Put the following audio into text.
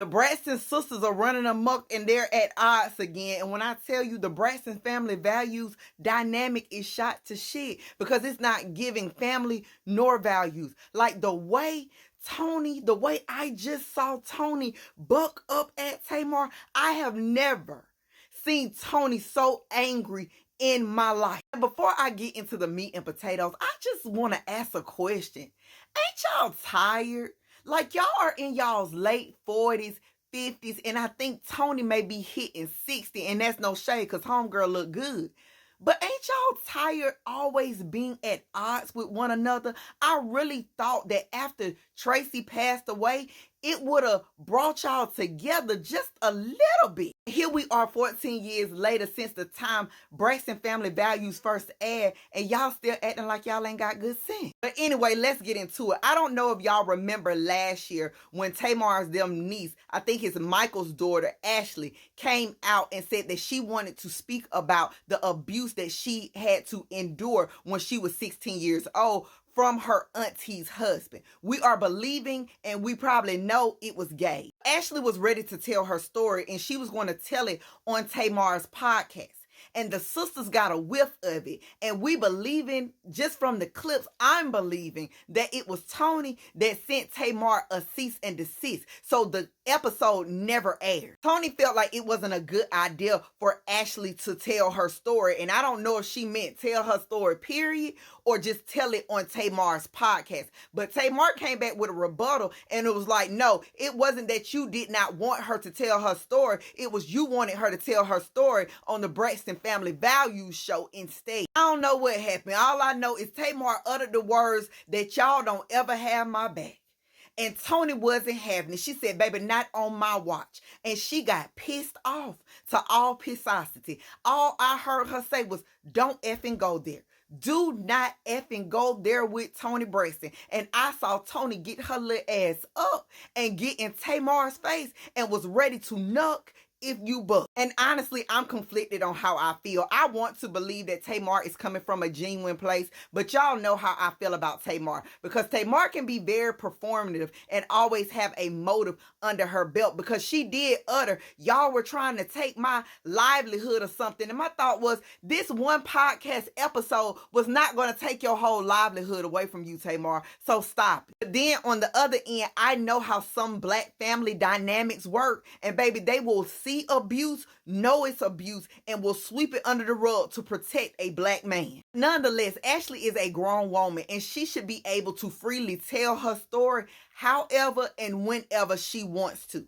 The Braxton sisters are running amok and they're at odds again. And when I tell you the Braxton family values dynamic is shot to shit because it's not giving family nor values. Like the way I just saw Tony buck up at Tamar, I have never seen Tony so angry in my life. And before I get into the meat and potatoes, I just want to ask a question. Ain't y'all tired? Like y'all are in y'all's late 40s, 50s, and I think Tony may be hitting 60, and that's no shade because homegirl look good. But ain't y'all tired always being at odds with one another? I really thought that after Tracy passed away, it would have brought y'all together just a little bit. Here we are 14 years later since the time Braxton Family Values first aired, and y'all still acting like y'all ain't got good sense. But anyway, let's get into it. I don't know if y'all remember last year when Tamar's niece, I think it's Michael's daughter, Ashley, came out and said that she wanted to speak about the abuse that she had to endure when she was 16 years old from her auntie's husband. We are believing and we probably know it was gay. Ashley was ready to tell her story and she was going to tell it on Tamar's podcast. And the sisters got a whiff of it. And we believing, just from the clips, I'm believing that it was Tony that sent Tamar a cease and desist. So the episode never aired. Tony felt like it wasn't a good idea for Ashley to tell her story. And I don't know if she meant tell her story, period, or just tell it on Tamar's podcast. But Tamar came back with a rebuttal and it was like, no, it wasn't that you did not want her to tell her story. It was you wanted her to tell her story on the Braxton Family Values show instead. I don't know what happened. All I know is Tamar uttered the words that y'all don't ever have my back. And Tony wasn't having it. She said, baby, not on my watch. And she got pissed off to all pissosity. All I heard her say was, don't effing go there. Do not effing go there with Tony Braxton. And I saw Tony get her little ass up and get in Tamar's face and was ready to knock if you buck. And honestly, I'm conflicted on how I feel. I want to believe that Tamar is coming from a genuine place, but y'all know how I feel about Tamar because Tamar can be very performative and always have a motive under her belt because she did utter, y'all were trying to take my livelihood or something. And my thought was, this one podcast episode was not going to take your whole livelihood away from you, Tamar. So stop it. But then on the other end, I know how some Black family dynamics work. And baby, they will see abuse, know it's abuse, and will sweep it under the rug to protect a Black man. Nonetheless, Ashley is a grown woman and she should be able to freely tell her story however and whenever she wants to.